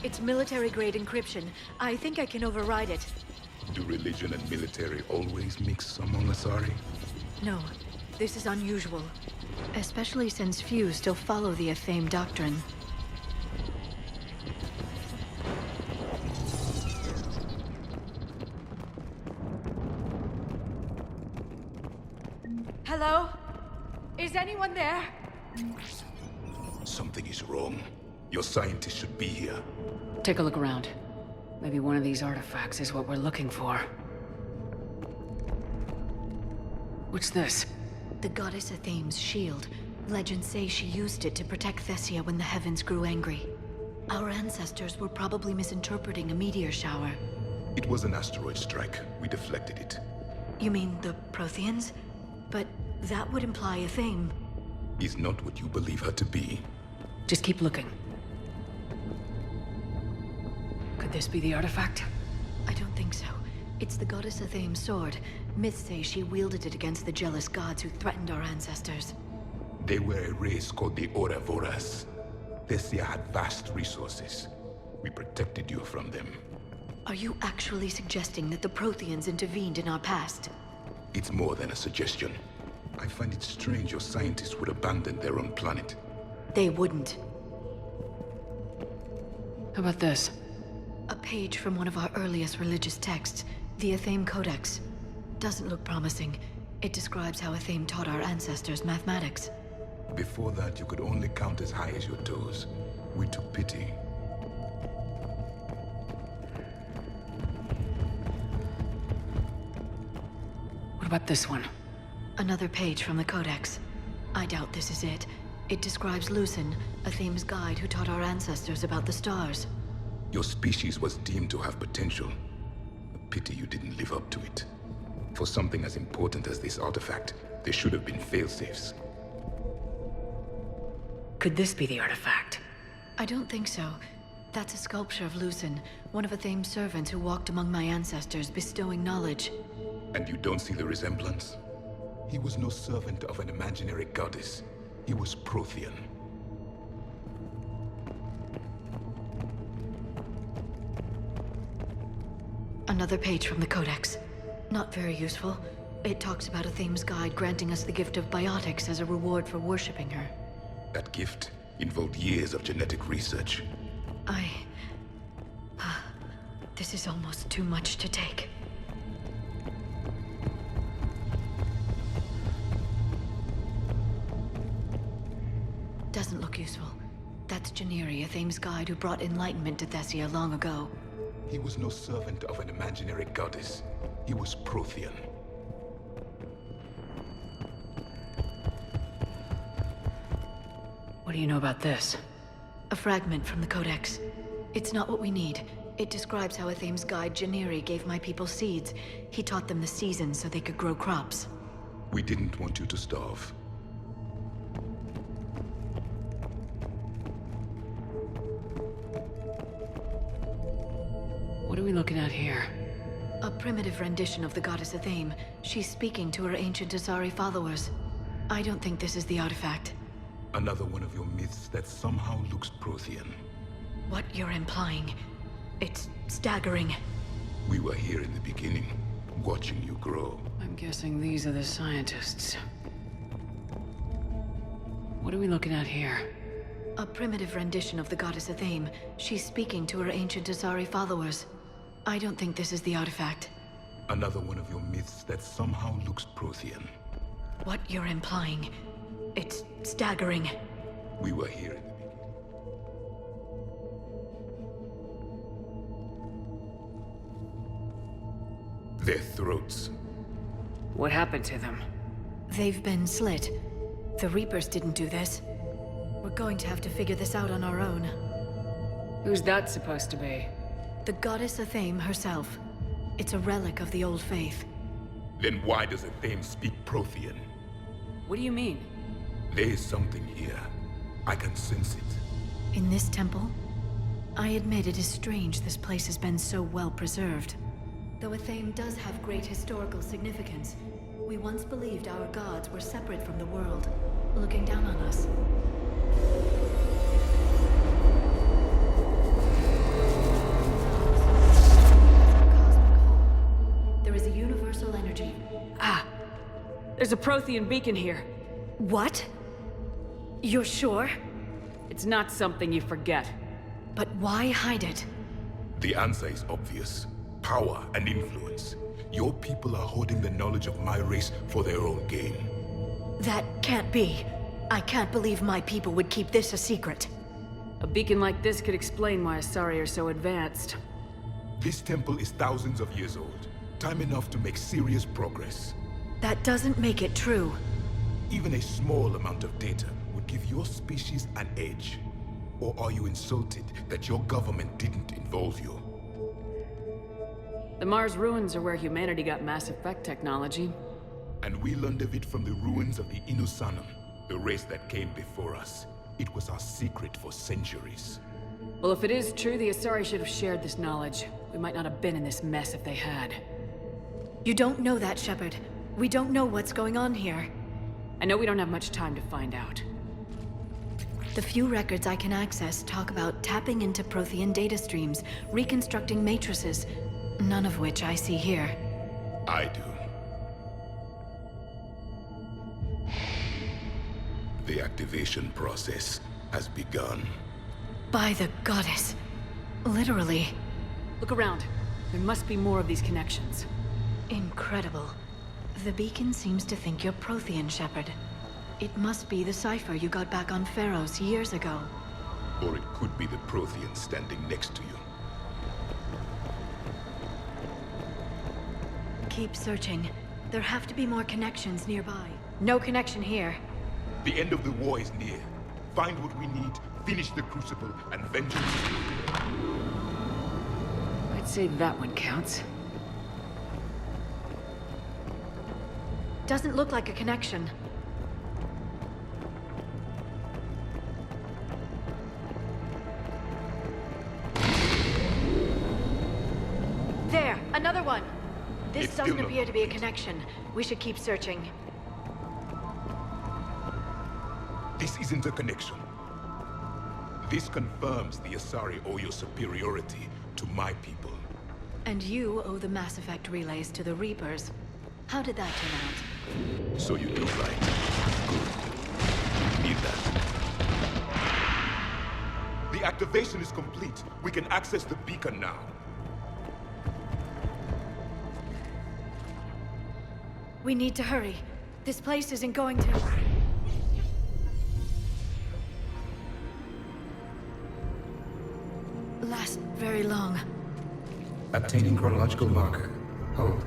It's military-grade encryption. I think I can override it. Do religion and military always mix among Asari? No, this is unusual. Especially since few still follow the Athame doctrine. Hello? Is anyone there? Something is wrong. Your scientists should be here. Take a look around. Maybe one of these artifacts is what we're looking for. What's this? The goddess Athame's shield. Legends say she used it to protect Thessia when the heavens grew angry. Our ancestors were probably misinterpreting a meteor shower. It was an asteroid strike. We deflected it. You mean the Protheans? But that would imply Athame. Is not what you believe her to be. Just keep looking. Could this be the artifact? I don't think so. It's the goddess Athame's sword. Myths say she wielded it against the jealous gods who threatened our ancestors. They were a race called the Voras. Thessia had vast resources. We protected you from them. Are you actually suggesting that the Protheans intervened in our past? It's more than a suggestion. I find it strange your scientists would abandon their own planet. They wouldn't. How about this? A page from one of our earliest religious texts, the Athame Codex. Doesn't look promising. It describes how Athame taught our ancestors mathematics. Before that, you could only count as high as your toes. We took pity. What about this one? Another page from the Codex. I doubt this is it. It describes Lucen, Athame's guide who taught our ancestors about the stars. Your species was deemed to have potential. A pity you didn't live up to it. For something as important as this artifact, there should have been failsafes. Could this be the artifact? I don't think so. That's a sculpture of Lucen, one of Athame's servants who walked among my ancestors, bestowing knowledge. And you don't see the resemblance? He was no servant of an imaginary goddess. He was Prothean. Another page from the Codex. Not very useful. It talks about Athame's guide granting us the gift of biotics as a reward for worshipping her. That gift involved years of genetic research. This is almost too much to take. Doesn't look useful. That's Janiri, Athame's guide who brought enlightenment to Thessia long ago. He was no servant of an imaginary goddess. He was Prothean. What do you know about this? A fragment from the Codex. It's not what we need. It describes how Athame's guide Janiri gave my people seeds. He taught them the seasons so they could grow crops. We didn't want you to starve. What are we looking at here? A primitive rendition of the goddess Athame. She's speaking to her ancient Asari followers. I don't think this is the artifact. Another one of your myths that somehow looks Prothean. What you're implying, it's staggering. We were here in the beginning, watching you grow. I'm guessing these are the scientists. What are we looking at here? A primitive rendition of the goddess Athame. She's speaking to her ancient Asari followers. I don't think this is the artifact. Another one of your myths that somehow looks Prothean. What you're implying, it's staggering. We were here in the beginning. Their throats. What happened to them? They've been slit. The Reapers didn't do this. We're going to have to figure this out on our own. Who's that supposed to be? The goddess Athame herself. It's a relic of the old faith. Then why does Athame speak Prothean? What do you mean? There is something here. I can sense it. In this temple? I admit it is strange this place has been so well preserved. Though Athame does have great historical significance, we once believed our gods were separate from the world, looking down on us. There's a Prothean beacon here. What? You're sure? It's not something you forget. But why hide it? The answer is obvious. Power and influence. Your people are holding the knowledge of my race for their own gain. That can't be. I can't believe my people would keep this a secret. A beacon like this could explain why Asari are so advanced. This temple is thousands of years old. Time enough to make serious progress. That doesn't make it true. Even a small amount of data would give your species an edge. Or are you insulted that your government didn't involve you? The Mars ruins are where humanity got Mass Effect technology. And we learned of it from the ruins of the Inusanum, the race that came before us. It was our secret for centuries. Well, if it is true, the Asari should have shared this knowledge. We might not have been in this mess if they had. You don't know that, Shepard. We don't know what's going on here. I know we don't have much time to find out. The few records I can access talk about tapping into Prothean data streams, reconstructing matrices, none of which I see here. I do. The activation process has begun. By the goddess. Literally. Look around. There must be more of these connections. Incredible. The beacon seems to think you're Prothean, Shepard. It must be the cipher you got back on Pharaohs years ago. Or it could be the Prothean standing next to you. Keep searching. There have to be more connections nearby. No connection here. The end of the war is near. Find what we need, finish the Crucible, and vengeance. I'd say that one counts. Doesn't look like a connection. There, another one. This It's doesn't still appear not to be a connection. We should keep searching. This isn't a connection. This confirms the Asari owe your superiority to my people. And you owe the Mass Effect relays to the Reapers. How did that turn out? So you do right. Good. You need that. The activation is complete. We can access the beacon now. We need to hurry. This place isn't going to... last very long. Obtaining chronological marker. Hold.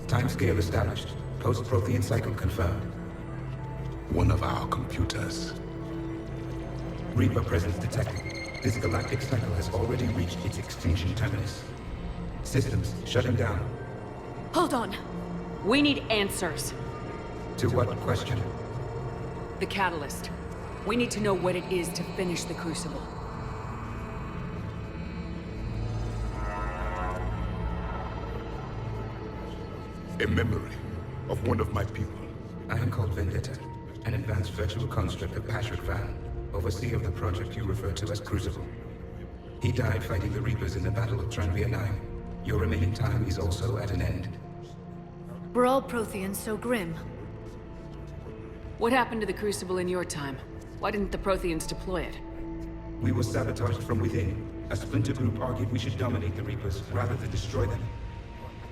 Timescale established. Post-Prothean cycle confirmed. One of our computers. Reaper presence detected. This galactic cycle has already reached its extinction terminus. Systems shutting down. Hold on. We need answers. To what question? The catalyst. We need to know what it is to finish the Crucible. A memory of one of my people. I am called Vendetta, an advanced virtual construct of Patrick Van, overseer of the project you refer to as Crucible. He died fighting the Reapers in the Battle of Tranvia 9. Your remaining time is also at an end. We're all Protheans so grim. What happened to the Crucible in your time? Why didn't the Protheans deploy it? We were sabotaged from within. A splinter group argued we should dominate the Reapers rather than destroy them.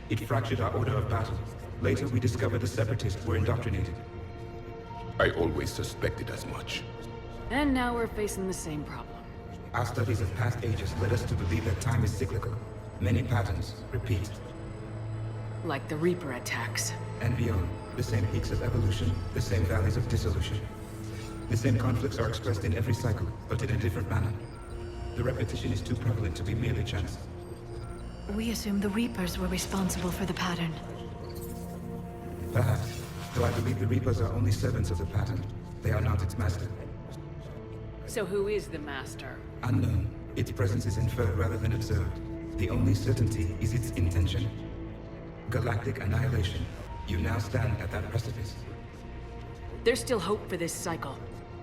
It fractured our order of battle. Later, we discovered the Separatists were indoctrinated. I always suspected as much. And now we're facing the same problem. Our studies of past ages led us to believe that time is cyclical. Many patterns repeat. Like the Reaper attacks. And beyond, the same peaks of evolution, the same valleys of dissolution. The same conflicts are expressed in every cycle, but in a different manner. The repetition is too prevalent to be merely chance. We assume the Reapers were responsible for the pattern. Perhaps, though I believe the Reapers are only servants of the pattern. They are not its master. So who is the Master? Unknown. Its presence is inferred rather than observed. The only certainty is its intention. Galactic annihilation. You now stand at that precipice. There's still hope for this cycle.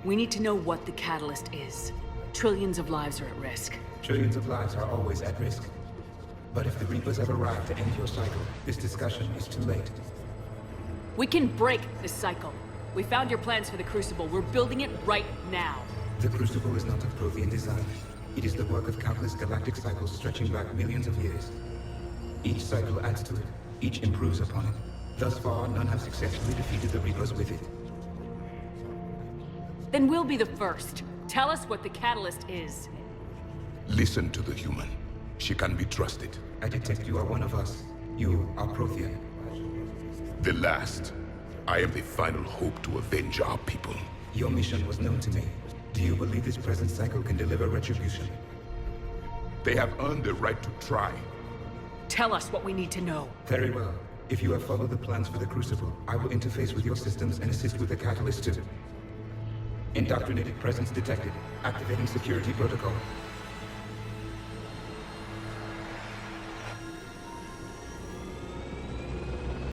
We need to know what the catalyst is. Trillions of lives are at risk. Trillions of lives are always at risk. But if the Reapers have arrived to end your cycle, this discussion is too late. We can break this cycle. We found your plans for the Crucible. We're building it right now. The Crucible is not of Prothean design. It is the work of countless galactic cycles stretching back millions of years. Each cycle adds to it. Each improves upon it. Thus far, none have successfully defeated the Reapers with it. Then we'll be the first. Tell us what the catalyst is. Listen to the human. She can be trusted. I detect you are one of us. You are Prothean. The last. I am the final hope to avenge our people. Your mission was known to me. Do you believe this present cycle can deliver retribution? They have earned the right to try. Tell us what we need to know. Very well. If you have followed the plans for the Crucible, I will interface with your systems and assist with the catalyst too. Indoctrinated presence detected. Activating security protocol.